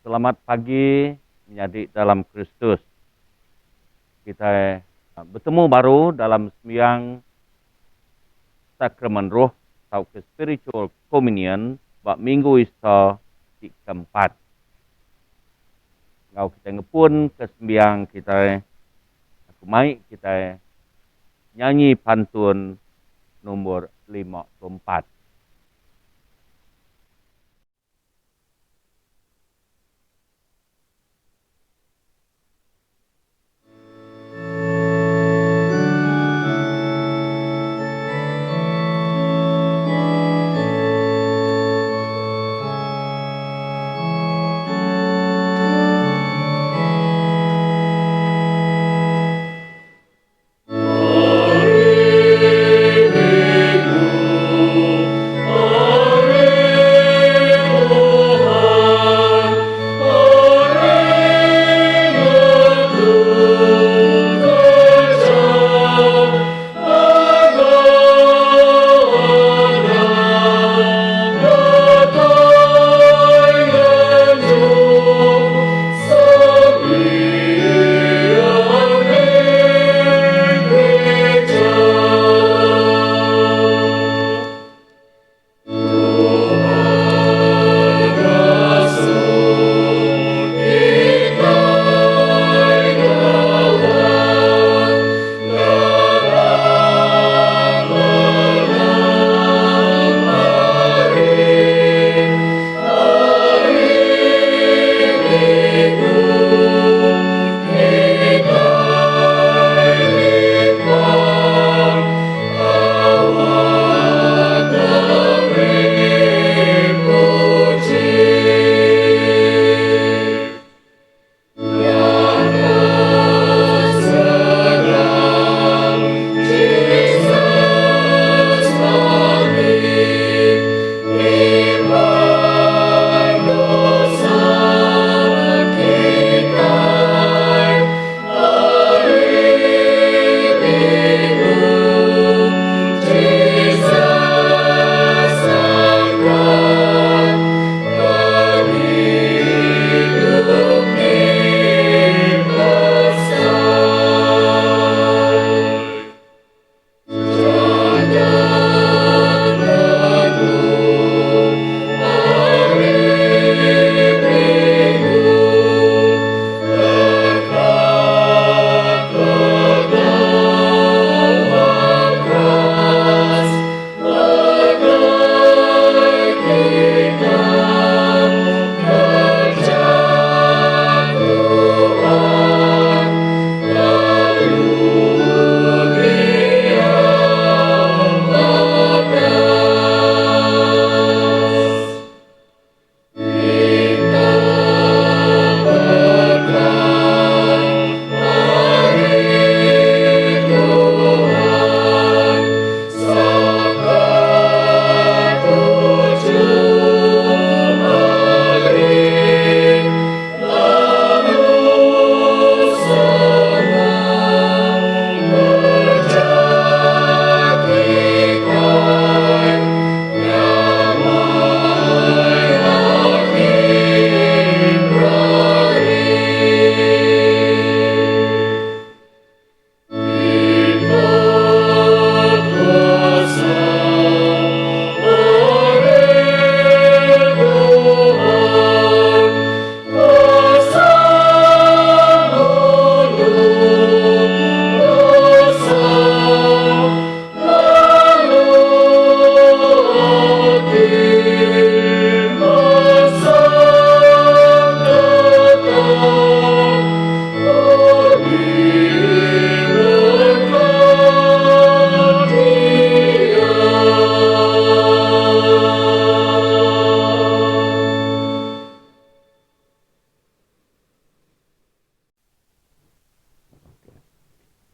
Selamat pagi menjadi dalam Kristus. Kita bertemu baru dalam sembahyang sakramen roh atau ke spiritual communion bab minggu Easter di keempat. Kalau kita ngepun ke sembahyang kita mai kita nyanyi pantun nomor 54.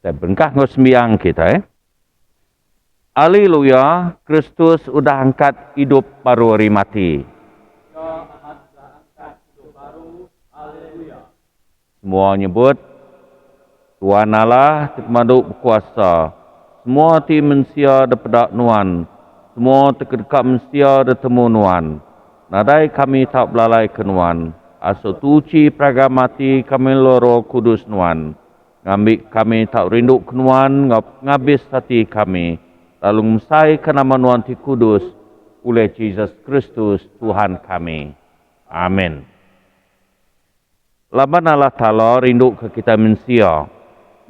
Dan berkah sembahyang kita. Haleluya, Kristus udah angkat hidup baru dari mati. Semua nyebut, Tuhan Allah termaduk berkuasa. Semua ti manusia dapat nuan. Semua terdekat manusia bertemu nuan. Nadai kami tak belalai ke nuan. aso tuci pragamati kami loro kudus nuan. Ngambik kami tak rindu kenuan ngabis hati kami. Lalu mesai ke nama nuan ti kudus oleh Jesus Kristus Tuhan kami. Amin. Laban Allah Ta'ala rindu ke kita manusia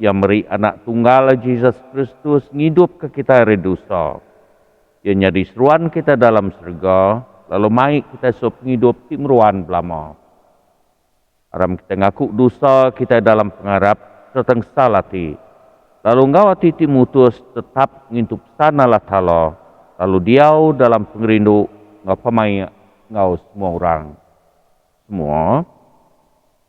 yang beri anak tunggal Jesus Kristus ngidup ke kita redusa. Ia nyari seruan kita dalam surga, lalu mai kita sup ngidup ti meruan belama. Aram kita ngaku dosa kita dalam pengarap serta salati. Lalu ngawati ti mutus tetap ngintup sana Allah Ta'ala. Lalu diau dalam pengerindu ngapamai ngau semua orang. Semua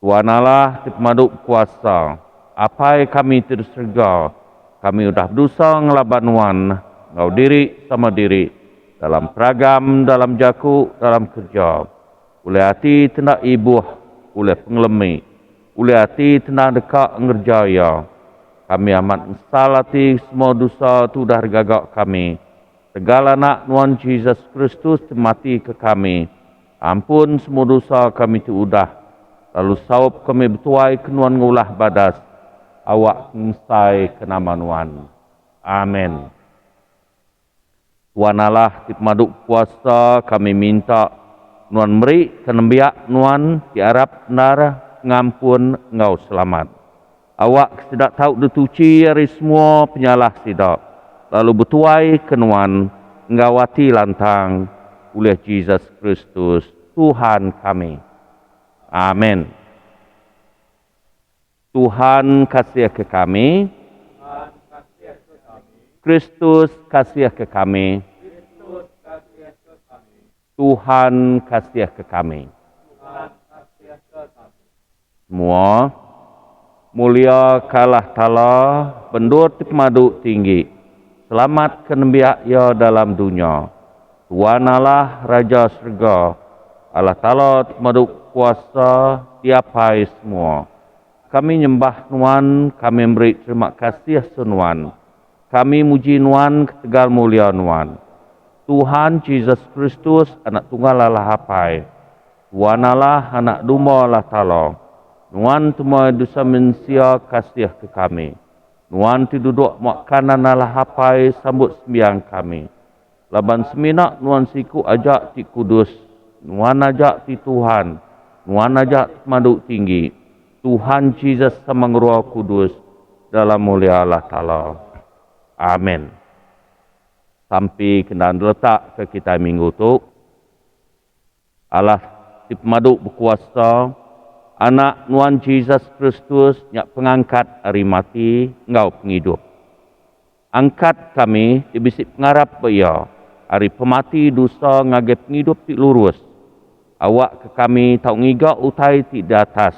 Tuhan Allah tipemaduk kuasa. Apai kami terserga. Kami udah dosa ngelabanuan. Ngau diri sama diri. Dalam peragam, dalam jaku, dalam kerja. Oleh hati tendak ibuh. Oleh pengelemi. Oleh hati tendak dekat ngerjaya. Kami amat mensalati semua dosa tu dah gagak kami. Segala nak Tuhan Jesus Kristus mati ke kami. Ampun semua dosa kami tu udah. Lalu sawap kami bertuai kenuan ngulah badas. Awak mensai ke nama Tuhan. Amin. Tuhan Allah tipemaduk puasa kami minta. Tuhan beri kenembiak Tuhan diarap nara ngampun ngau selamat. Awak tidak tahu detuci hari semua penyalah sidak. Lalu bertuai kenuan ngawati lantang oleh Jesus Kristus Tuhan kami. Amin. Tuhan kasih ke kami. Kristus kasih ke kami. Tuhan kasih ke kami. Semua mulia kalah Ta'ala, bendur tipemaduk tinggi. Selamat kenembiak ya dalam dunia. Tuhan Allah Raja Surga. Allah Ta'ala tipemaduk kuasa tiap hari semua. Kami nyembah Nuan, kami beri terima kasih Nuan. Kami muji Nuan ketegal mulia Nuan. Tuhan Jesus Kristus anak tunggal Allah hapai. Tuhan Allah anak domba Allah Ta'ala. Nuan semua dosa manusia kasih ke kami. Nuan ti duduk makanan Allah hapai sambut sembiang kami. Laban seminak Nuan siku ajak ti kudus. Nuan ajak ti Tuhan. Nuan ajak maduk tinggi. Tuhan Jesus sama Roh Kudus dalam mulia Allah Ta'ala. Amin. Sampai kena letak ke kita minggu tu. Allah tipemaduk berkuasa. Anak Nuan Jesus Kristus nyak pengangkat hari mati ngau penghidup. Angkat kami dibisik pengarap beya. Hari pemati dosa ngage penghidup ti lurus. Awak ke kami tau ngiga utai ti di atas.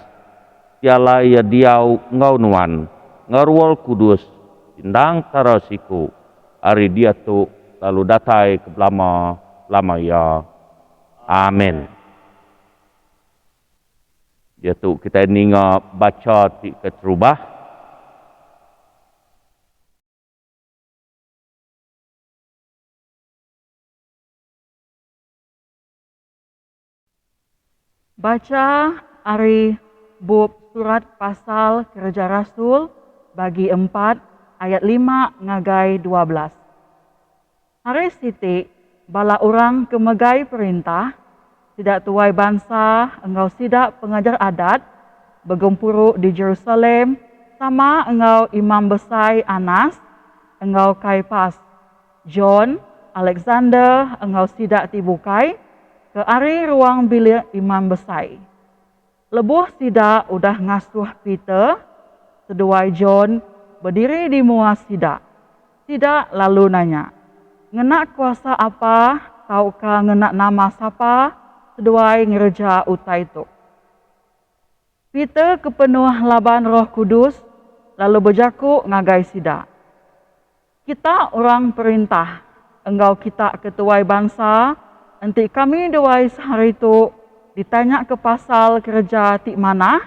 Tiala ya diau ngau Nuan. Ngarwal kudus. Tindang tarasiku. Hari dia tu lalu datai ke lama ya. Amin. Dia tu kita ninga baca ti keterubah. Baca ari bab surat pasal Kerja Rasul bagi 4 ayat 5 ngagai 12. Hari siti bala orang kemegai perintah tidak tuai bangsa engkau sidak pengajar adat bergempuruk di Jerusalem sama engkau imam besar Anas, engkau Kaipas, John, Alexander engkau sidak tibukai ke ari ruang bilik imam besar. Lebuh sidak udah ngasuh Peter, seduai John berdiri di muas sidak. Sidak lalu nanya, ngenak kuasa apa, taukah ngenak nama siapa, seduai ngereja utai itu. Peter kepenuh laban Roh Kudus, lalu berjaku ngagai sidak. Kita orang perintah, engkau kita ketuai bangsa, nanti kami duai sehari itu ditanya ke pasal kerja ti mana,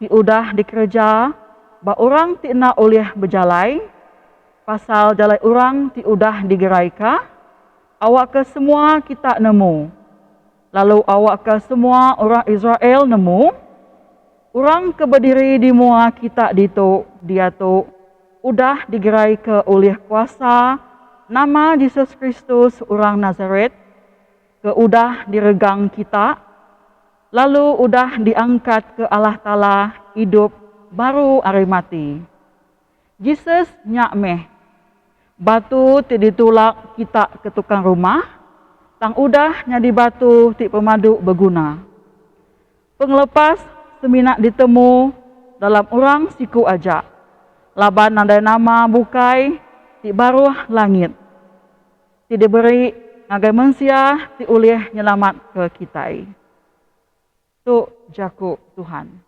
ti udah dikerja, ba orang ti nak oleh berjalai, pasal jalai orang ti udah digeraika, awak ke semua kita nemu. Lalu awak ke semua orang Israel nemu, orang ke berdiri di mua kita dito, dia tu udah digerai ke oleh kuasa nama Yesus Kristus orang Nazaret, ke udah diregang kita, lalu udah diangkat ke Allah Ta'ala hidup baru hari mati. Yesus nyak meh, batu ti ditulak kita ke tukang rumah, tang udah nyadi batu ti pemadu berguna. Penglepas seminak ditemu dalam orang siku aja. Laban nandai nama bukai ti baru langit. Ti diberi ngagai manusia ti ulih nyelamat ke kita. Tu jaku Tuhan.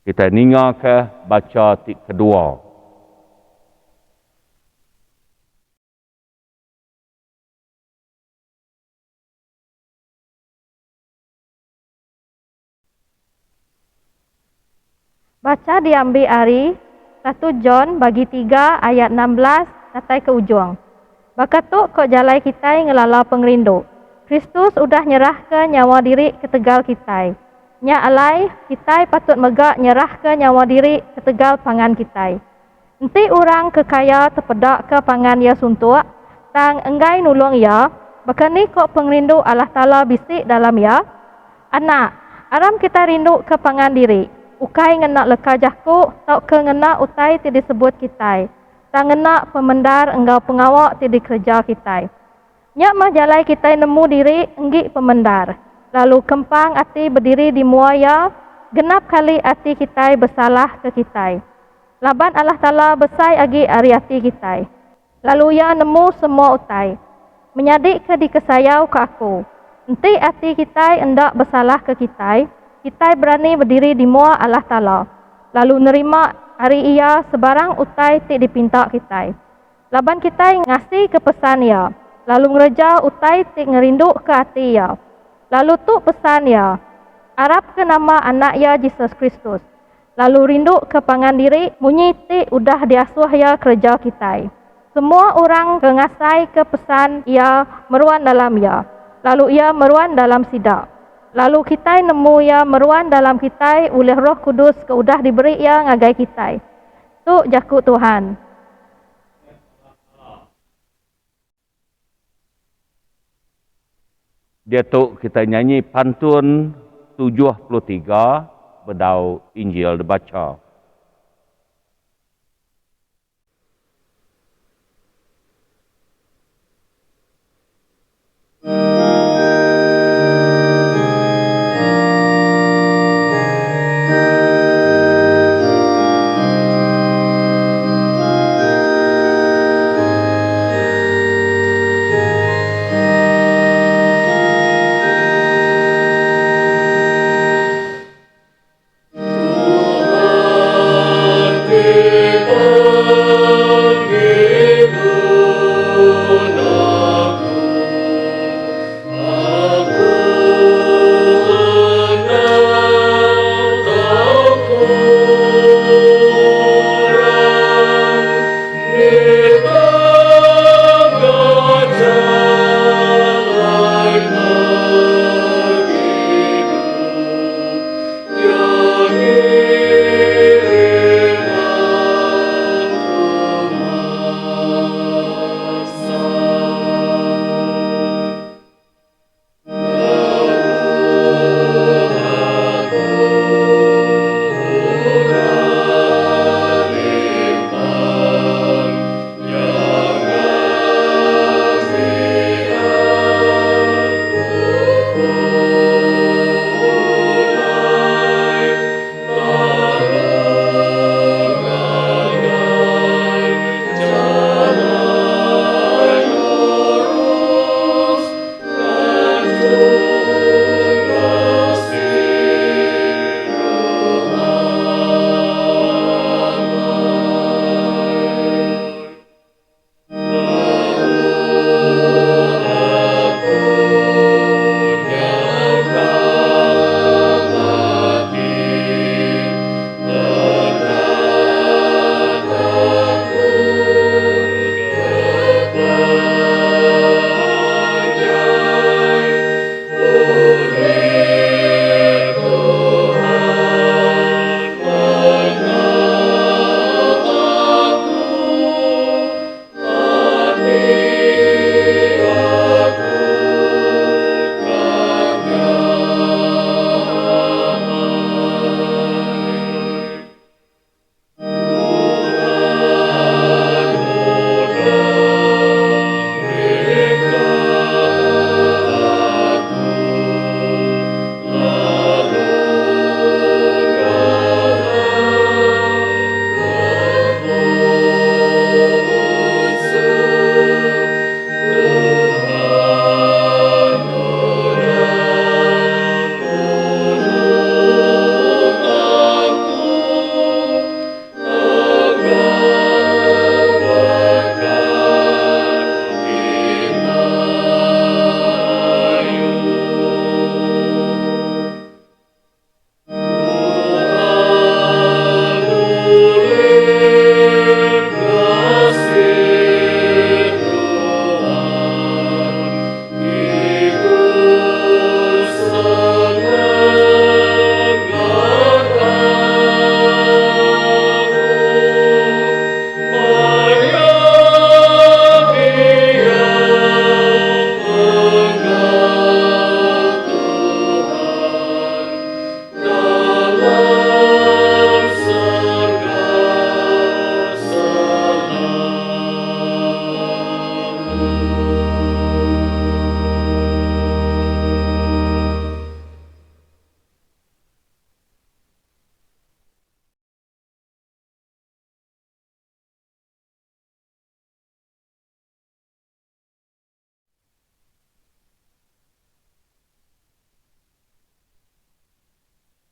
Kita ninga ke baca ti kedua. Baca diambil hari 1 John bagi 3 ayat 16 sampai ke ujung. Bakatuk kok jalai kita ngelala pengerindu. Kristus udah nyerah ke nyawa diri ke tegal kita. Nya alai kita patut megak nyerah ke nyawa diri ke tegal pangan kita. Nanti orang kekaya terpedak ke pangan ya suntuk, tang enggai nulung ya, bakani kok pengerindu Allah Ta'ala bisik dalam ya. Anak, aram kita rindu ke pangan diri. Ukai ngena leka jahku, tau ke ngena utai ti disebut kita. Tak ngena pemendar enggau pengawak ti dikerja kita. Nyak mah jalai kita nemu diri enggi pemendar. Lalu kempang ati berdiri di muaya, genap kali ati kita bersalah ke kita. Laban Allah Ta'ala besai agi ari ati kita. Lalu ya nemu semua utai. Menyadik ke dikesayau ke aku. Enti ati kita endak bersalah ke kita. Kita berani berdiri di mua Allah Ta'ala. Lalu nerima hari ia sebarang utai ti dipinta kita. Laban kita ngasih ke pesan ya. Lalu ngereja utai ti ngerinduk ke hati ya. Lalu tu pesan ya. Arab ke nama anak ya Yesus Kristus. Lalu rinduk ke pangan diri. Munyi ti udah diasuh ya kerja kita. Semua orang kengasai ke pesan ia meruan dalam ya. Lalu ia meruan dalam sidak. Lalu kita nemu ya meruan dalam kita oleh Roh Kudus ke udah diberi ya ngagai kita. Tu jaku Tuhan. Dia tu kita nyanyi pantun 73 bedau Injil dibaca. Tuhan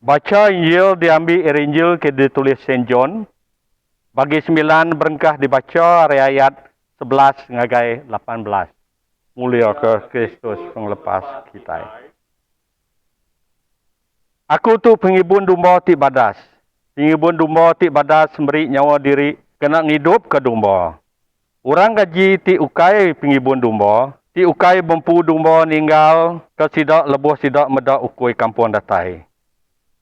Baca Injil diambil dari Injil ke ditulis Saint John. Bagi 9 berengkah dibaca dari ayat 11 ngagai 18. Mulia ke Kristus penglepas kita. Aku tu pengibun domba ti badas. Pengibun domba ti badas memberi nyawa diri kena ngidup ke domba. Orang gaji ti ukai pengibun domba, ti ukai bempu domba ninggal ke sidak lebuh sidak medak ukui kampung datai.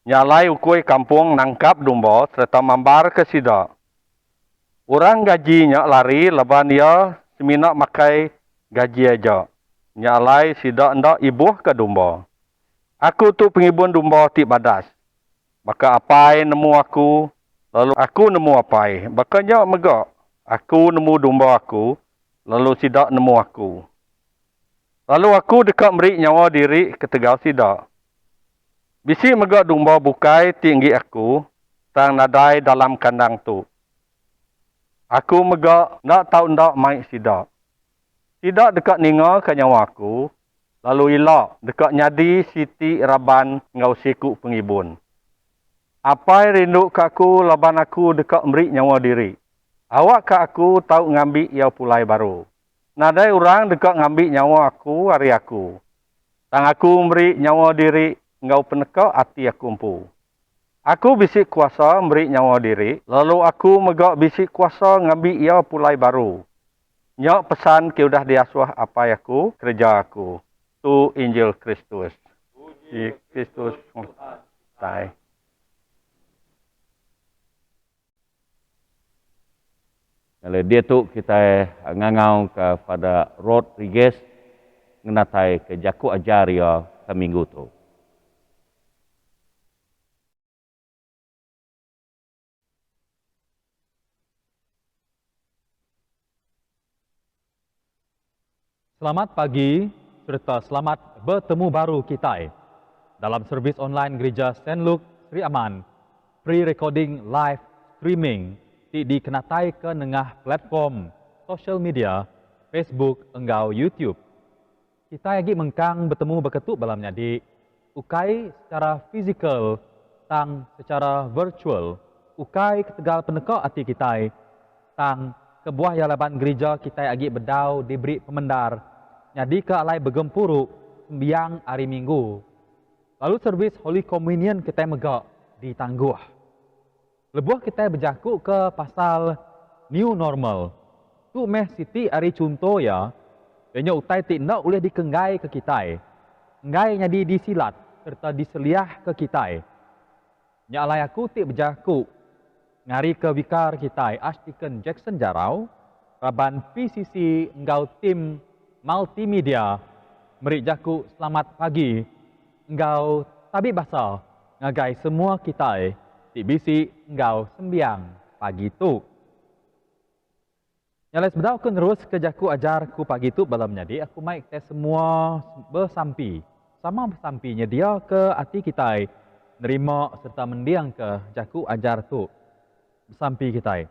Nyalai ukui kampung nangkap domba serta mambar ke sidak. Orang gajinya lari leban dia seminak makai gaji aja. Nyalai sidak ndak ibuh ke domba. Aku tu pengibun domba ti badas. Maka apai nemu aku, lalu aku nemu apai. Bakanya megak. Aku nemu domba aku, lalu sidak nemu aku. Lalu aku dekat meri nyawa diri ketegal sidak. Bisi megak domba bukai tinggi aku, tang nadai dalam kandang tu. Aku megak nak tahu ndak mai sidak. Sidak dekat ninga ke nyawa aku, lalu ilak dekat nyadi siti raban ngau siku pengibun. Apai rindu ke aku laban aku dekat meri nyawa diri. Awak ke aku tahu ngambil ia pulai baru. Nadai orang dekat ngambil nyawa aku hari aku. Tang aku memberi nyawa diri ngau peneka hati aku empu. Aku bisik kuasa memberi nyawa diri, lalu aku megak bisik kuasa ngambil ia pulai baru. Nyak pesan ke udah diasuh apa aku, kerja aku. Tu Injil Kristus. Di Kristus. Tai. Kalau dia tu kita ngangau kepada Rodriguez ngenatai ke jaku ajar ya ke minggu tu. Selamat pagi serta selamat bertemu baru kita dalam servis online Gereja St. Luke Sri Aman, pre-recording live streaming dikenatai ke nengah platform social media Facebook enggau YouTube. Kita lagi mengkang bertemu berketuk dalam nyadi ukai secara fizikal tang secara virtual, ukai ketegal peneka hati kita tang kebuah yalaban gereja kita lagi bedau diberi pemendar nyadi ke alai bergempuruk sembiang hari Minggu. Lalu servis Holy Communion kita megak ditangguh. Lebuh kita berjakuk ke pasal new normal. Tu meh siti hari contoh ya. Ianya utai ti nak boleh dikenggai ke kita. Enggai nyadi disilat serta diseliah ke kita. Nya alai aku ti berjakuk ngari ke vikar kita Archdeacon Jackson Jarau, raban PCC enggau tim multimedia meri jaku selamat pagi enggau tabi bahasa ngagai semua kita ti bisi enggau sembiang pagi tu. Nyalai sebedau aku terus ke jaku ajar ku pagi tu balam nyadi aku mai kita semua bersampi. Sama bersampinya dia ke hati kita nerima serta mendiang ke jaku ajar tu. Bersampi kita.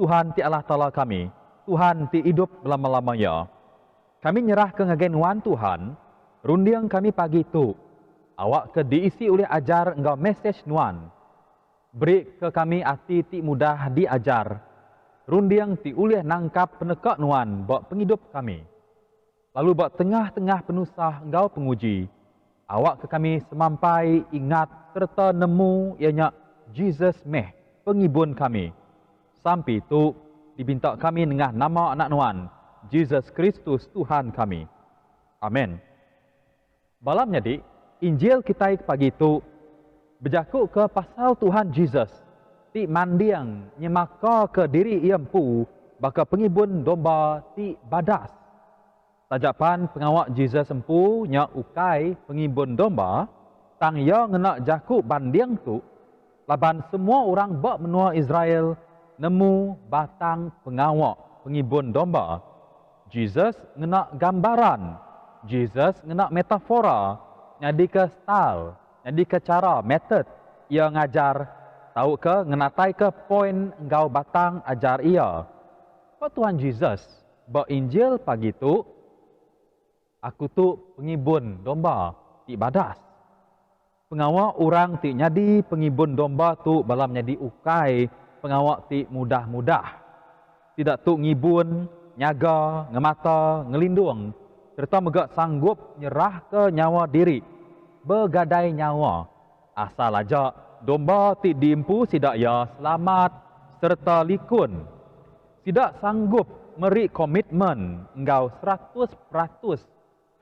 Tuhan ti Allah Ta'ala kami. Tuhan ti hidup lama-lamanya. Kami nyerah ke ngagenuan Tuhan. Rundiang kami pagi tu. Awak ke diisi oleh ajar engkau message nuan. Beri ke kami hati ti mudah diajar. Rundiang ti oleh nangkap penekak nuan buat penghidup kami. Lalu buat tengah-tengah penusah engkau penguji. Awak ke kami semampai ingat serta nemu ianya Jesus meh pengibun kami. Sampai itu dibintak kami dengan nama anak nuan Jesus Kristus Tuhan kami. Amin. Balam jadi Injil kita pagi itu berjakuk ke pasal Tuhan Jesus ti mandiang nyemaka ke diri iempu baka pengibun domba ti badas. Tajapan pengawak Jesus empu nya ukai pengibun domba tang ya ngena jakuk bandiang tu laban semua orang bak menua Israel nemu batang pengawak pengibun domba. Jesus ngena gambaran, Jesus ngena metafora, nyadi ke style, nyadi ke cara, method ia ngajar, tahu ke ngenatai ke poin engkau batang ajar ia. Kau Tuhan Jesus, bak Injil pagi tu, aku tu pengibun domba di badas. Pengawak orang ti nyadi pengibun domba tu balam nyadi ukai pengawak ti mudah-mudah. Tidak tu ngibun, nyaga, ngemata, ngelindung, serta megak sanggup nyerah ke nyawa diri, bergadai nyawa. Asal aja domba ti diimpu sidak ya selamat serta likun. Sidak sanggup meri komitmen engkau 100%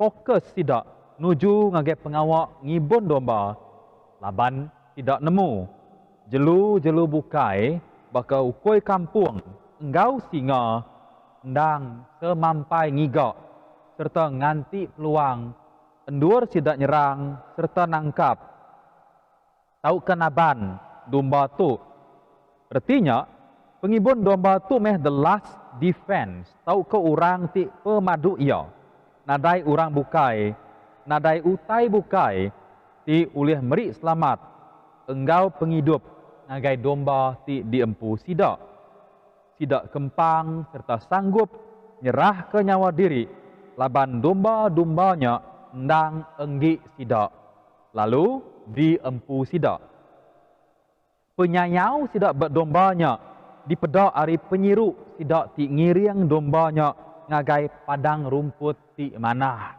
fokus sidak nuju ngagai pengawak ngibun domba, laban tidak nemu. Jelu-jelu bukai baka ukoi kampung, engkau singa, ndang semampai ngigak, serta nganti peluang, endur sidak nyerang, serta nangkap. Tahu kenaban domba tu. Artinya, pengibun domba tu meh the last defense. Tahu ke orang ti pemadu ia. Nadai orang bukai, nadai utai bukai, ti ulih meri selamat. Engkau penghidup, ngagai domba ti diempu sidak. Sidak kempang serta sanggup nyerah ke nyawa diri. Laban domba-dombanya ndang enggi sidak. Lalu diempu sidak. Penyayau sidak berdombanya, dipedak hari penyiru sidak ti ngiring dombanya ngagai padang rumput ti manah.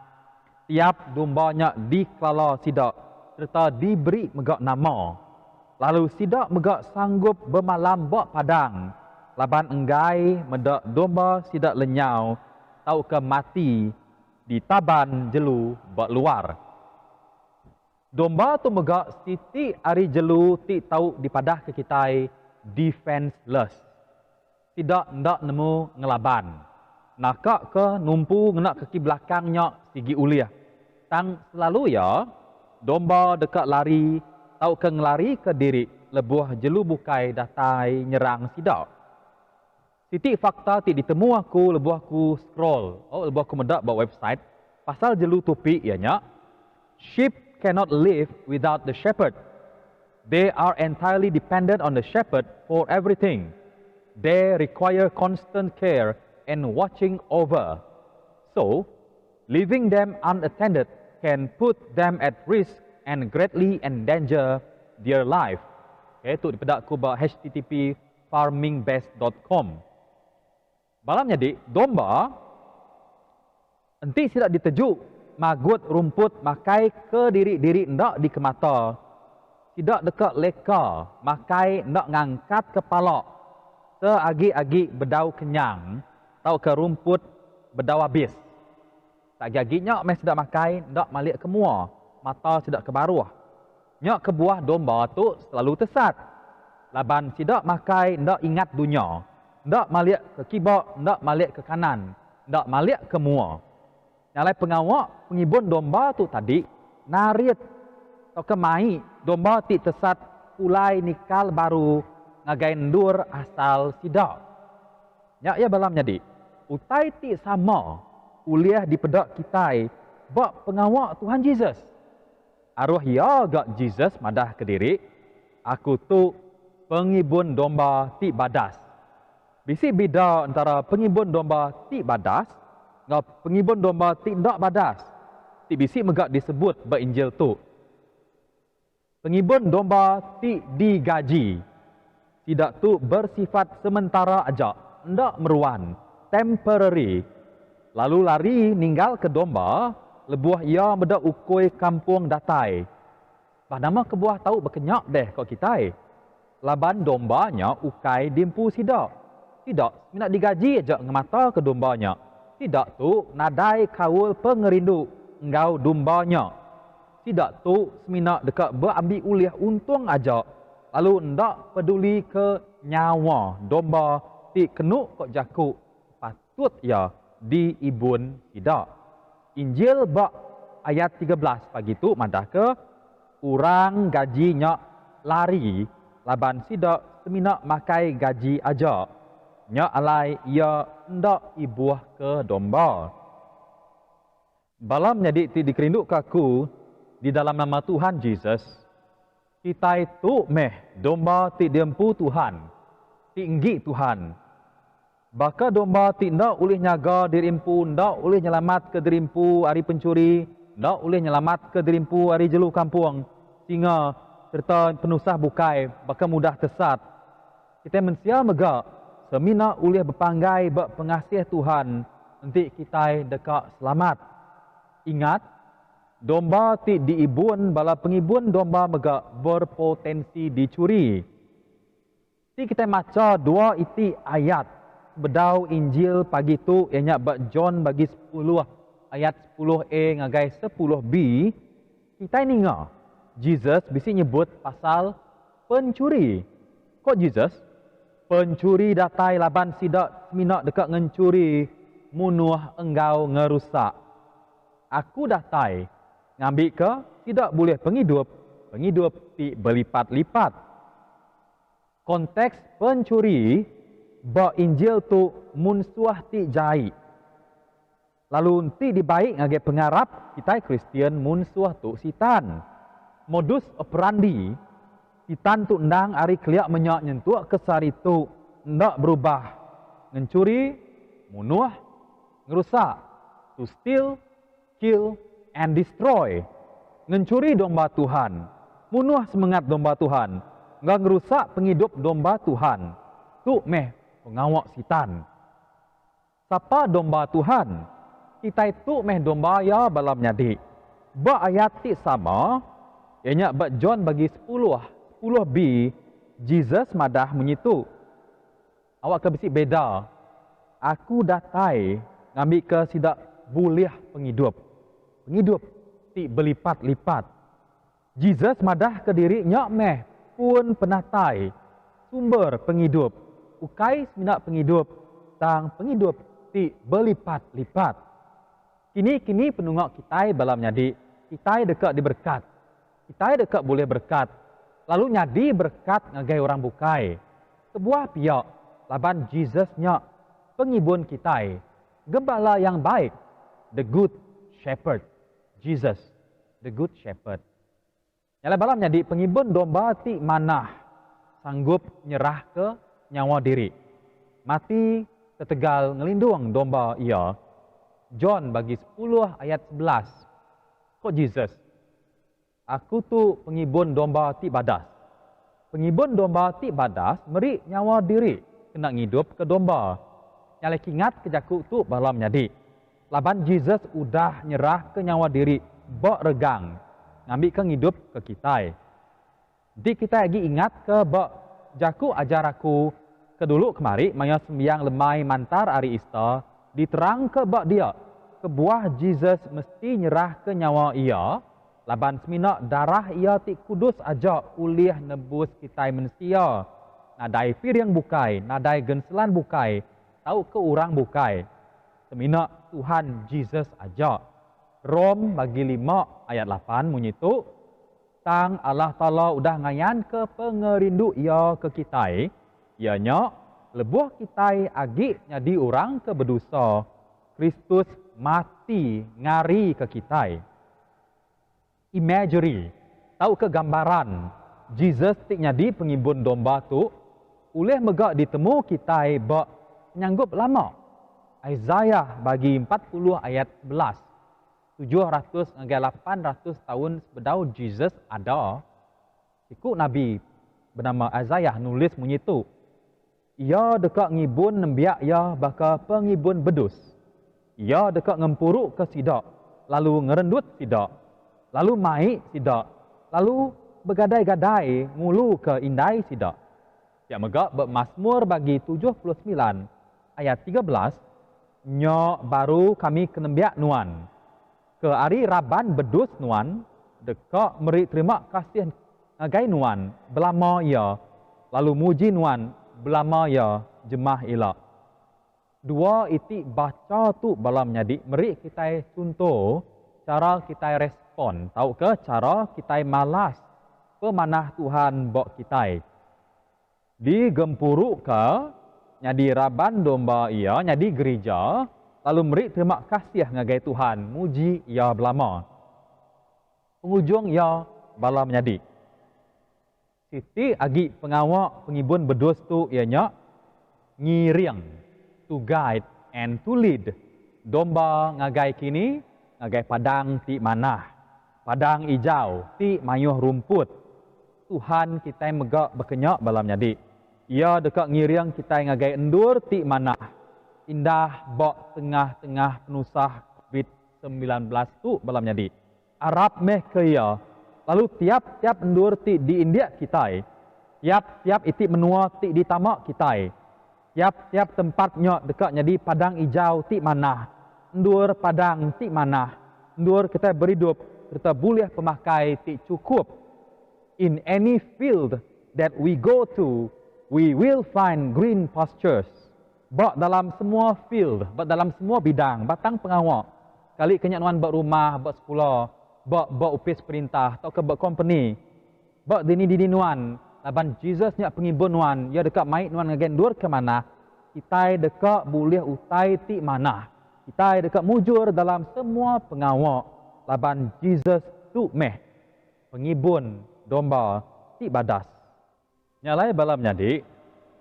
Tiap dombanya dikelala sidak serta diberi megak nama. Lalu sidak megak sanggup bermalam bak padang. Laban enggai medak domba sidak lenyau, tau ke mati di taban jelu bak luar. Domba tu megak siti ari jelu ti tau dipadah ke kitai defenseless. Tidak ndak nemu ngelaban. Nakak ke numpu ngenak kaki belakangnya sigi uliah. Tang selalu ya, domba dekat lari, tau ke ngelari ke diri, lebuh jelu bukai datai nyerang sidak. Siti fakta ti ditemu aku, lebuh aku scroll, lebuh aku medak bawa website, pasal jelu tupi ianya, sheep cannot live without the shepherd. They are entirely dependent on the shepherd for everything. They require constant care and watching over. So, leaving them unattended can put them at risk and greatly endanger their life. Okay, itu dipedakku ba http farmingbest.com. Balam jadi domba enti tidak diteju magut rumput makai ke diri-diri ndak di kemata. Tidak dekat leka makai ndak ngangkat kepala. Seagi-agi bedau kenyang tau ke rumput bedau habis. Tak gaginya mes tidak makai ndak malik ke mua, mata tidak ke baruah. Nyak ke buah domba tu selalu tesat. Laban tidak makai ndak ingat dunia. Ndak malik ke kibak, ndak malik ke kanan, ndak malik ke mua. Nyalai pengawak pengibun domba tu tadi narit atau kemai domba ti tesat ulai nikal baru ngagai ndur asal sidak. Nyak ya balam jadi utai ti sama uliah dipedak kitai bak pengawak Tuhan Yesus. Arwah ya gak Jesus madah ke diri, aku tu pengibun domba ti badas. Bisi beda antara pengibun domba ti badas dengan pengibun domba ti ndak badas. Ti bisi megak disebut berinjil tu. Pengibun domba ti digaji. Tidak tu bersifat sementara aja, ndak meruan, temporary. Lalu lari ninggal ke domba, lebuah ia beda ukoi kampung datai. Padahal kebuah tahu berkenyak deh kau kitai. Laban dombanya ukai dimpu sidak. Tidak, minat digaji aja ngemata ke dombanya. Tidak tu nadai kaul pengerindu engkau dombanya. Tidak tu semina dekat berambil uliah untung aja. Lalu ndak peduli ke nyawa domba ti kenuk kok jaku. Patut ya diibun tidak. Injil bak ayat 13 pagi tu madah ke urang gajinya lari laban sidak semina makai gaji aja. Nya alai ia ndak ibuah ke domba. Balam jadi ti dikerinduk kaku di dalam nama Tuhan Yesus. Kita itu meh domba ti diempu Tuhan. Tinggi Tuhan. Baka domba ti ndak ulih nyaga dirimpu, ndak ulih nyelamat ke dirimpu hari pencuri, ndak ulih nyelamat ke dirimpu hari jelu kampung. singa serta penusah bukai bakal mudah tersat. Kita mensia megak semina ulih berpanggai bak pengasih Tuhan nanti kita dekat selamat. Ingat, domba ti diibun bala pengibun domba megak berpotensi dicuri. Ti kita maca dua iti ayat bedau Injil pagi tu ianya bak John bagi 10 ayat 10a ngagai 10b. Kita ninga Jesus bisi nyebut pasal pencuri. Kok Jesus? Pencuri datai laban sidak minak dekat ngencuri munuh engkau ngerusak. Aku datai ngambil ke tidak boleh penghidup ti berlipat-lipat. Konteks pencuri ba Injil tu munsuah ti jai. Lalu ti dibaik ngagai pengarap kita Kristian munsuah tu sitan. Modus operandi sitan tu ndang ari keliak menyak nyentuh kesari tu ndak berubah. Mencuri, munuh, ngerusak. To steal, kill and destroy. Mencuri domba Tuhan, munuh semangat domba Tuhan, nggak ngerusak penghidup domba Tuhan. Tu meh pengawak sitan. Siapa domba Tuhan? Kita itu meh domba ya balam nyadi. Ba ayat ti sama, ianya ba John bagi 10b, Jesus madah menyitu. Awak ke besi beda. Aku datai ngambil ke sidak boleh penghidup. Penghidup ti berlipat-lipat. Jesus madah ke diri nyak meh pun penatai sumber penghidup. Ukai seminak penghidup tang penghidup ti berlipat-lipat. Kini penungak kita balam nyadi, kita dekat diberkat. Kita dekat boleh berkat. Lalu nyadi berkat ngagai orang bukai. Sebuah pihak laban Jesus nyak pengibun kita. Gembala yang baik, the good shepherd. Jesus, the good shepherd. Nyala balam nyadi pengibun domba ti manah sanggup nyerah ke nyawa diri. Mati ketegal ngelindung domba ia. John bagi 10 ayat 11. Kok Jesus? Aku tu pengibun domba ti badas. Pengibun domba ti badas meri nyawa diri kena ngidup ke domba. Nyala kingat kejaku tu balam nyadi. Laban Jesus udah nyerah ke nyawa diri bak regang ngambil ke ngidup ke kita. Di kita lagi ingat ke bak jaku ajar aku ke dulu kemari maya sembiang lemai mantar hari Easter diterang ke bak dia kebuah Jesus mesti nyerah ke nyawa ia laban seminak darah ia ti kudus aja ulih nebus kita manusia. Nadai piring bukai, nadai genselan bukai, tahu ke orang bukai. Seminak Tuhan Jesus aja. Rom bagi 5 ayat 8 munyitu tang Allah Ta'ala udah ngayan ke pengerindu ia ke kita. Ianya lebuh kita agi nyadi orang ke berdosa. Kristus mati ngari ke kita. Imagery, tahu ke gambaran. Jesus tik nyadi pengibun domba tu uleh megak ditemu kita bak nyanggup lama. Isaiah bagi 40 ayat 11. 700 hingga 800 tahun sebedau Jesus ada. Ikut Nabi bernama Isaiah nulis menyitu. Ia dekat ngibun nembiak ia baka pengibun bedus. Ia dekat ngempuruk ke sidak, lalu ngerendut sidak, lalu mai sidak, lalu bergadai-gadai ngulu ke indai sidak. Yang megak bermasmur bagi 79 ayat 13, nyok baru kami kenembiak nuan. Ke ari raban bedus nuan, dekat meri terima kasih ngagai nuan, belama ia, lalu muji nuan, belama ia, jemah ilak. Dua iti baca tu balam nyadi, meri kita contoh cara kita respon, tahu ke cara kita malas pemanah Tuhan bok kita. Di gempuruk ke, nyadi raban domba ia, nyadi gereja, lalu meri terima kasih ngagai Tuhan, muji ia belama. Penghujung ia balam nyadi. Siti agi pengawak pengibun bedus tu ianya ngiring, to guide and to lead. Domba ngagai kini, ngagai padang ti manah. padang hijau, ti mayuh rumput. Tuhan kita megak berkenyak balam nyadi. Ia dekat ngiriang kita ngagai endur ti manah. Indah bok tengah-tengah penusah COVID-19 tu balam nyadi. Arab meh ke ia. Lalu tiap-tiap endur ti di India kita. Tiap-tiap iti menua ti di tamak kita. Tiap-tiap tempatnya dekat jadi padang hijau ti manah. Endur padang ti manah. Endur kita beridup, kita boleh pemakai ti cukup. In any field that we go to, we will find green pastures. Bak dalam semua field, bak dalam semua bidang, batang pengawak. Kali kenyakuan bak rumah, bak sekolah, bak upis perintah, atau ke bak company. Bak dini nuan, laban Jesus nyak pengibun nuan, ia dekat maik nuan ngagen dur ke mana, kita dekat boleh utai ti mana. Kita dekat mujur dalam semua pengawak, laban Jesus tu meh. Pengibun domba ti badas. Nyalai balam nyadi,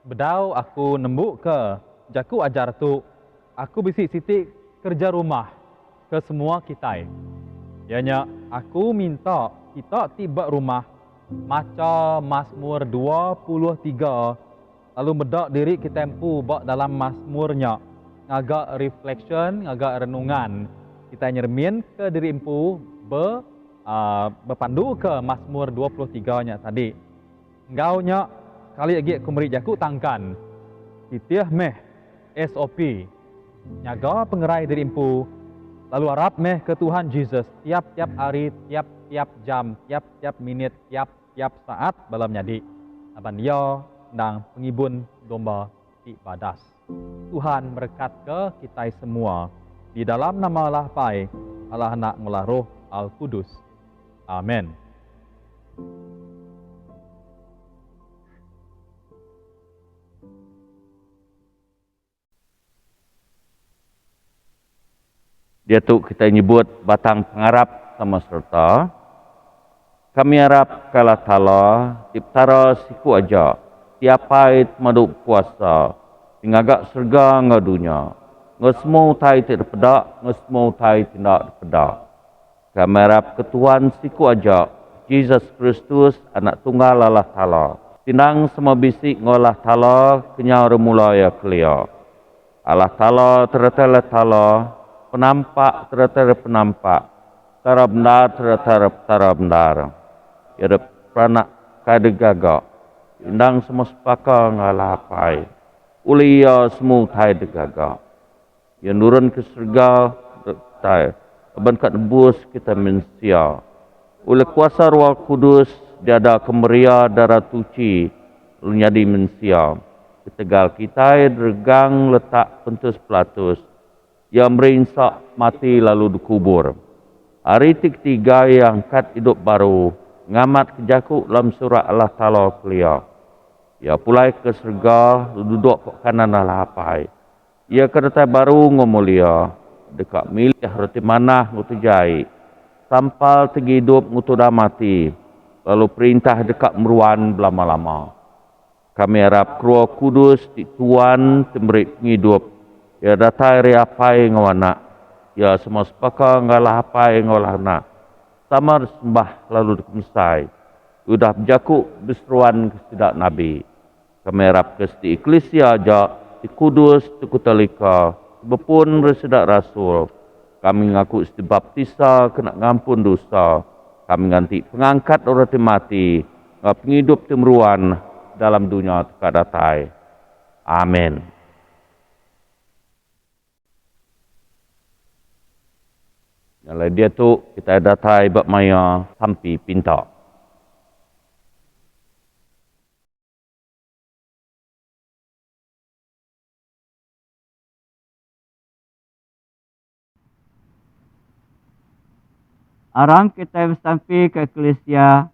bedau aku nembuk ke jaku ajar tu, aku bisik sitik kerja rumah ke semua kita. Ianya aku minta kita tiba rumah maca Mazmur 23, lalu bedak diri kita empu bak dalam Mazmurnya, ngagak reflection, ngagak renungan. Kita nyermin ke diri empu berpandu ke Mazmur 23-nya tadi. Engkaunya kali lagi aku beri jaku tangkan. Titiah meh SOP. Nyaga pengerai diri empu. Lalu harap meh ke Tuhan Jesus tiap-tiap hari, tiap-tiap jam, tiap-tiap minit, tiap-tiap saat balam nyadi. Aban dia ndang pengibun domba ti badas. Tuhan berkat ke kita semua. Di dalam nama Allah Pai, Allah Anak, Allah Roh Al-Kudus. Amin. Dia tu kita nyebut batang pengarap sama serta. Kami harap kala tala tiptara siku aja. Tiapai maduk puasa. Tingagak serga ngadunya. Ngesmu tai tidak pedak, ngesmu tai tidak pedak. Kami harap ketuan siku aja. Jesus Kristus anak tunggal Allah Ta'ala. Tinang semua bisik ngolah Ta'ala kenyau remula ya kelia. Allah Ta'ala teratala Ta'ala. Penampak tertera penampak, tara benar tertera benar. Ya ada peranak kada gagak, indang semua sepaka ngalapai. Ulia semua tai degagak. Yang nurun ke surga tai, aban kat nebus kita mensia. Oleh kuasa Roh Kudus dia ada kemeria darah tuci lunyadi mensia. Ketegal kita regang letak pentus pelatus. Yang merinsak mati lalu dikubur. Hari ketiga yang kat hidup baru, ngamat kejaku dalam surah Allah Ta'ala kelia. Ya pulai ke surga, duduk ke kanan Allah Pai. Ya kereta baru ngomulia, dekat milih roti manah ngutu jai. Sampal tegi hidup ngutu dah mati, lalu perintah dekat meruan belama-lama. Kami harap Roh Kudus di Tuhan temberi penghidup. Ya datai ri apai ngawana. Ya semua sepaka ngalah apai ngalah nak. Samar sembah lalu dikemsai. Udah berjaku berseruan kesidak Nabi. Kami harap kesti Eklesia aja. Di Kudus, di Kutalika. Bepun residak Rasul. Kami ngaku istibaptisa kena ngampun dosa. Kami ganti pengangkat orang mati. Ngap penghidup temeruan dalam dunia tekadatai. Amin. Kalau dia tu kita datai bab maya sampai pinta. Aram kita sampai ke Eklesia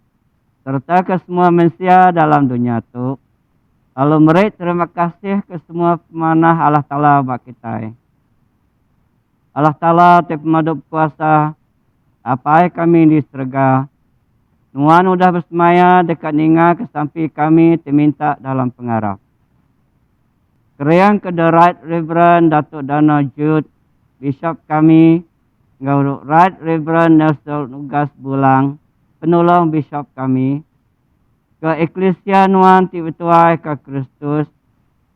serta ke semua manusia dalam dunia tu. Lalu mereka terima kasih ke semua pemanah Allah Ta'ala bagi kita. Allah Ta'ala te pemaduk kuasa, apai kami di surga. Nuan udah bersemaya dekat ninga kesampi kami diminta dalam pengarap. Keriang ke The Right Reverend Datuk Dana Jude, Bishop kami, ngau Right Reverend Nelson Nugas Bulang, penolong bishop kami, ke Eklesia Nuan ti betuai ke Kristus,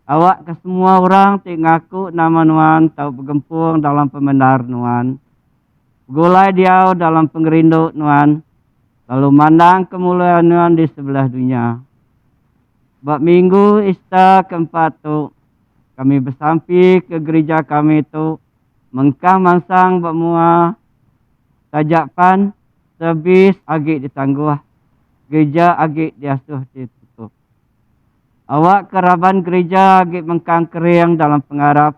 awak ke semua orang ti ngaku nama Nuan tau bergempung dalam pembenar Nuan, gulai diau dalam pengerinduk Nuan, lalu mandang kemuliaan Nuan di sebelah dunia. Bab minggu Ista keempat tu, kami bersampi ke gereja kami tu, mengkah mangsang bermua tajapan sebis agik ditangguh, gereja agik diasuh ditutup. Awak keraban gereja agik mengkang kering dalam pengarap,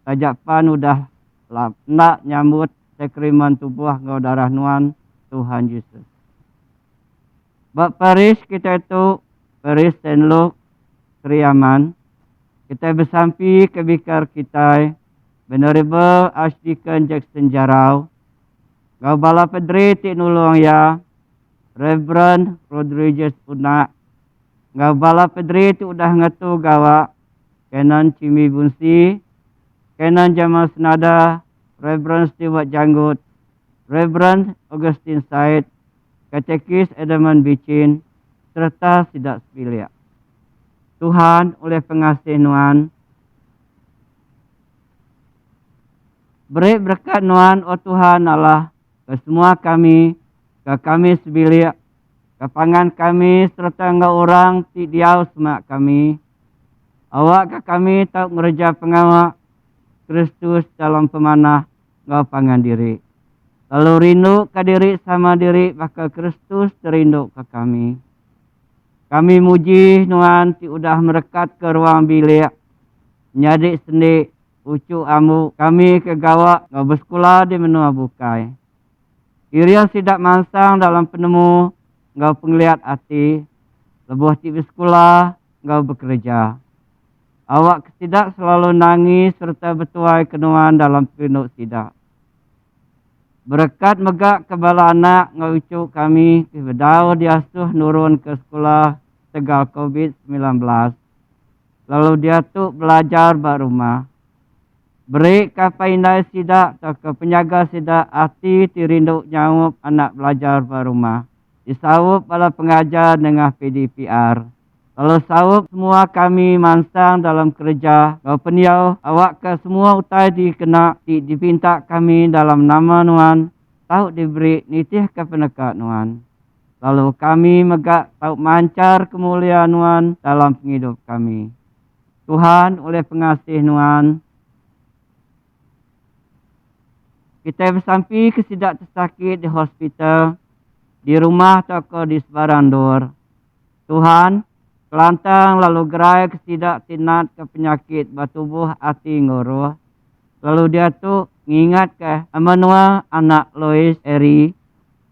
tajapan udah nak nyambut sekriman tubuh ngau darah Nuan Tuhan Yesus. Bab Paris kita itu, Paris Saint Luke, Kriaman, kita bersampi ke bikar kita, Venerable Archdeacon Jackson Jarau, Gau Bala Pedri Tik Nulung Ya, Reverend Rodriguez Unak, Gau Bala Pedri Tik udah ngatu gawa, Canon Cimi Bunsi, Canon Jamal Senada, Reverend Stewart Janggut, Reverend Augustine Said, Katekis Edaman Bicin, serta Sidak Sepilia. Tuhan oleh pengasih Nuan, beri berkat Nuan, oh Tuhan Allah, ke semua kami, ke kami sebilik, ke pangan kami, serta engkau orang ti diau semak kami. Awak ke kami tak ngereja pengawak Kristus dalam pemanah engkau pangan diri. Lalu rindu ke diri sama diri, bakal Kristus terindu ke kami. Kami muji Nuan ti udah merekat ke ruang bilik, nyadik sendi, ucu amu, kami ke gawak ngau bersekolah di menua bukai. Irian sidak mansang dalam penemu, ngau penglihat hati, lebuh ti bersekolah, ngau bekerja. Awak kesidak selalu nangis serta bertuai kenuan dalam pinuk sidak. Berkat megak kebala anak ngau ucu kami, kebedau diasuh nurun ke sekolah tegal COVID-19. Lalu dia tu belajar bar rumah. Beri kapaindai sidak atau ke penjaga sidak hati tirinduk nyawup anak belajar bar rumah. Disawup pada pengajar dengan PDPR. Lalu sawup semua kami mansang dalam kerja. Kau peniau awak ke semua utai dikena dipinta kami dalam nama Nuan. Tahu diberi nitih ke penekat Nuan. Lalu kami megak tahu mancar kemuliaan Nuan dalam penghidup kami. Tuhan oleh pengasih Nuan, kita bersampi kesidak tersakit di hospital, di rumah atau di sebarandur. Tuhan, kelantang lalu gerai kesidak tinat ke penyakit batubuh hati nguruh. Lalu dia tu ngingat ke Emmanuel anak Lois Eri,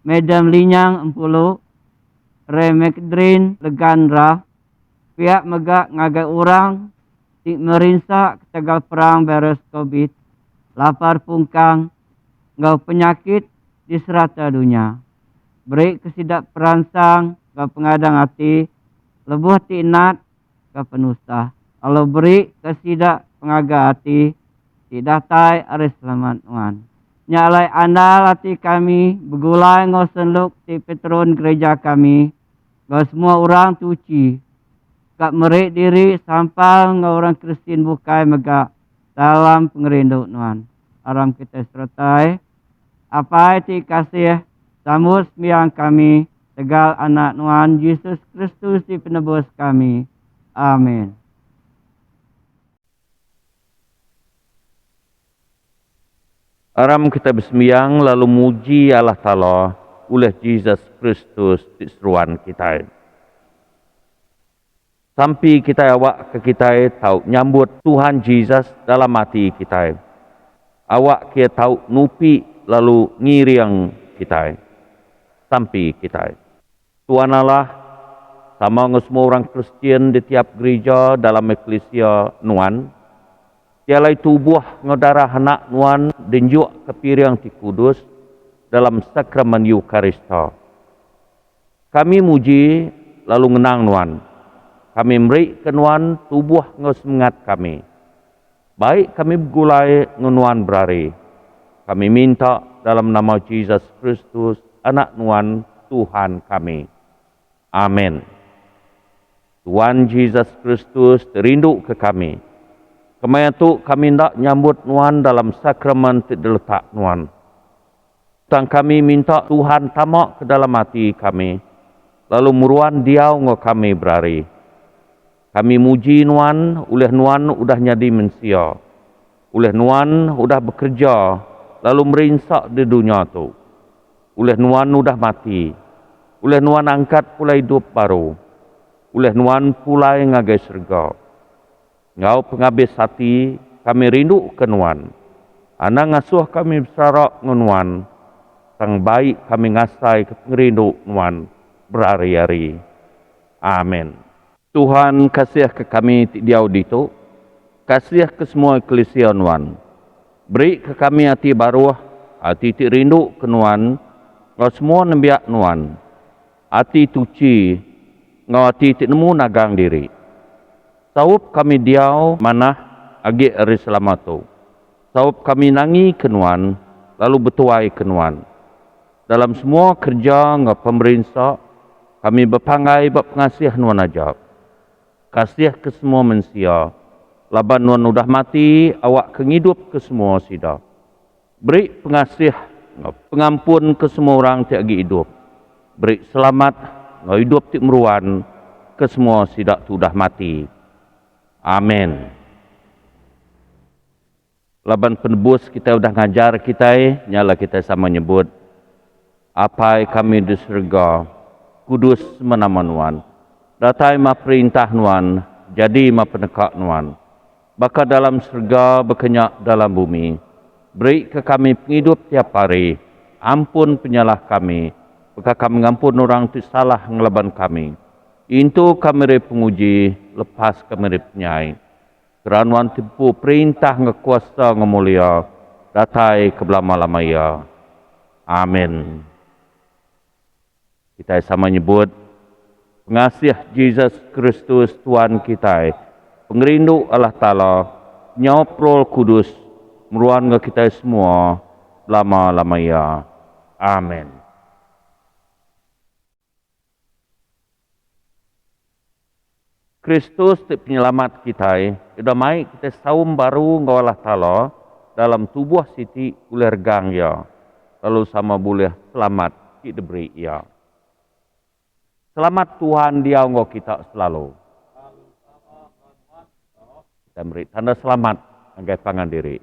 Madam Linyang Empulu, Remekdrin Legandra, pihak megak ngagai orang, tik merinsak ketegal perang virus COVID, lapar pungkang, ngau penyakit di serata dunia. Beri kesidak peransang, ngau pengadang hati, lebuh tinat ke penusta. Kalau beri kesidak pengaga hati, tidak datai aris selamat Nuan. Nyalai andal hati kami, begulai ngau senluk di petron gereja kami, ngau semua orang tuci. Kak merik diri sampal ngau orang Kristen bukai megak dalam pengerinduk Nuan. Aram kita sertai, apa itu kasih sambut sembiang kami, tegal anak Nuan Yesus Kristus di penebus kami. Amin. Aram kita bersembiang lalu muji Allah Ta'ala oleh Yesus Kristus di seruan kita. Sampai kita awak ke kita tahu nyambut Tuhan Yesus dalam hati kita. Awak kita tahu nupi lalu ngiriang kita. Sampai kita. Tuhan Allah sama dengan semua orang Kristen di tiap gereja dalam eklesia Nuan. Tialai tubuh ngedarah anak Nuan dan juga kepiriang ti kudus dalam sakramen Eukarista. Kami muji lalu ngenang Nuan. Kami beri ke Nuan tubuh ngesemangat kami. Baik kami bergulai ngenuan berari. Kami minta dalam nama Jesus Kristus, Anak Nuan Tuhan kami. Amin. Tuhan Jesus Kristus terindu ke kami. Kemaya tu kami nak nyambut Nuan dalam sakramen terletak Nuan. Tang kami minta Tuhan tamak ke dalam hati kami. Lalu muruan diau ngo kami berari. Kami muji Nuan, oleh Nuan udah jadi manusia. Oleh Nuan udah bekerja, lalu merinsak di dunia tu. Oleh Nuan udah mati. Oleh Nuan angkat pula hidup baru. Oleh Nuan pula ngagai surga. Ngau penghabis hati, kami rindu ke Nuan. Ana ngasuh kami bersarak ngan Nuan. Sang baik kami ngasai ke pengerindu Nuan berhari-hari. Amin. Tuhan kasih ke kami diau ditu. Kasih ke semua eklesia Nuan. Beri ke kami hati baru, hati rindu ke Nuan. Ngau semua nembiak Nuan. Hati tuci, ngau hati nemu nagang diri. Saup kami diau manah agi hari selamat tu. Saup kami nangi ke Nuan, lalu betuai ke Nuan. Dalam semua kerja ngau pemerintah, kami berpangai berpengasih Nuan ajab. Kasih ke semua manusia. Laban Nuan udah mati, awak kengidup ke semua sida. Beri pengasih, pengampun ke semua orang tiap lagi hidup. Beri selamat, hidup tiap meruan ke semua sida tu udah mati. Amin. Laban penebus kita udah ngajar kita, nyala kita sama nyebut. Apai kami di surga, kudus menama Nuan. Datai ma perintah Nuan, jadi ma penekak Nuan. Baka dalam surga berkenyak dalam bumi. Beri ke kami penghidup tiap hari. Ampun penyalah kami. Baka kami ngampun orang tu salah ngelaban kami. Itu kami re penguji, lepas kami re penyai. Keranuan tipu perintah ngekuasa ngemulia. Datai kebelah-lamaya. Amin. Kita sama nyebut. Pengasih Jesus Kristus Tuhan kita. Pengerindu Allah Ta'ala, nyaprol kudus, meruan ke kita semua, lama-lamanya. Amin. Kristus penyelamat kita, sudah mai kita saum baru ke Allah Ta'ala, dalam tubuh siti uler gang ya, lalu sama boleh selamat kita beri ya. Selamat Tuhan dia kita selalu. Kita beri tanda selamat anggai pangan diri.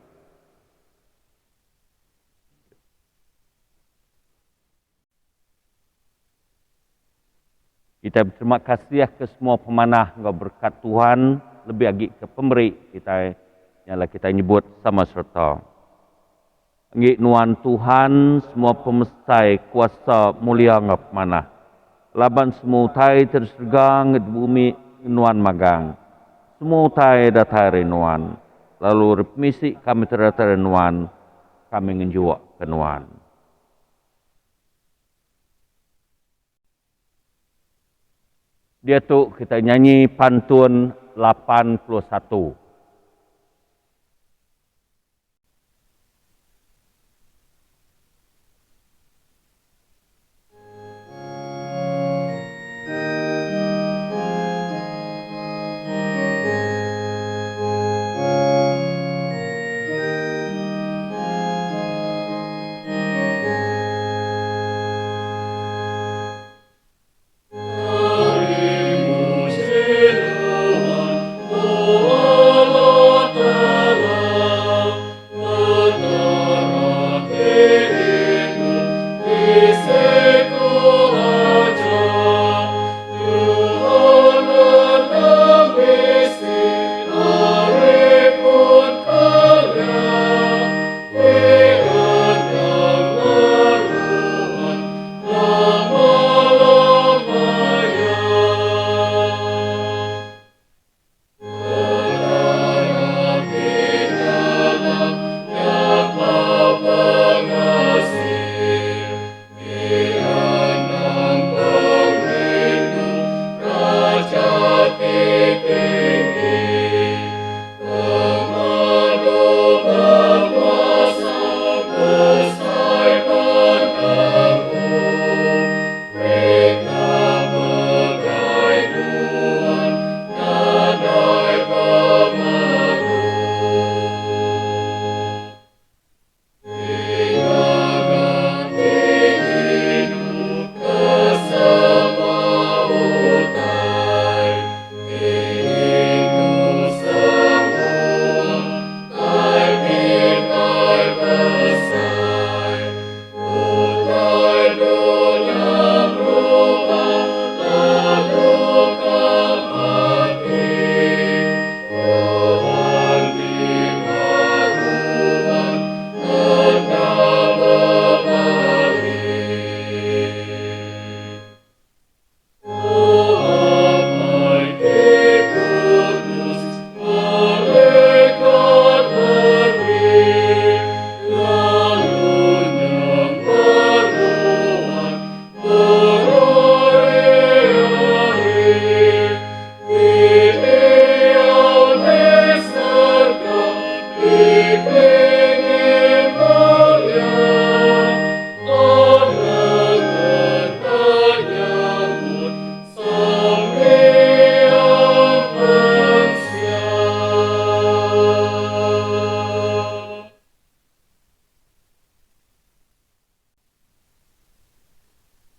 Kita berterima kasih ke semua pemanah engkau berkat Tuhan, lebih lagi ke pemberi kita yang kita nyebut sama serta. Ngi Nuan Tuhan semua pemesai kuasa mulia engkau pemanah. Laban semua tai tersergang di bumi Nuan magang. Semua tai datari Nuan. Lalu remisi kami terdatari Nuan. Kami ngenjuak ke Nuan. Dia tu kita nyanyi pantun 81. Oh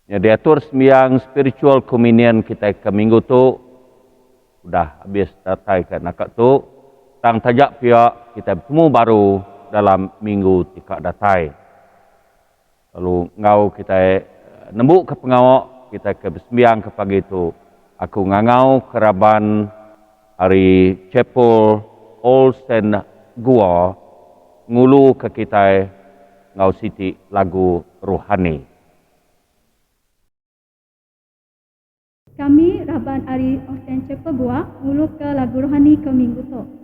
Ya, diatur sembiang spiritual communion kita ke minggu tu sudah habis datai ke nakak tu. Tang tajak pihak kita bertemu baru dalam minggu tika datai. Lalu ngau kita nembuk ke pengawak kita ke bersembiang ke pagi tu. Aku ngangau keraban hari Chapel All Saint Gua ngulu ke kita ngau siti lagu rohani. Kami Raban Ari Osten Cepegua ngulu ke lagu rohani ke minggu tu.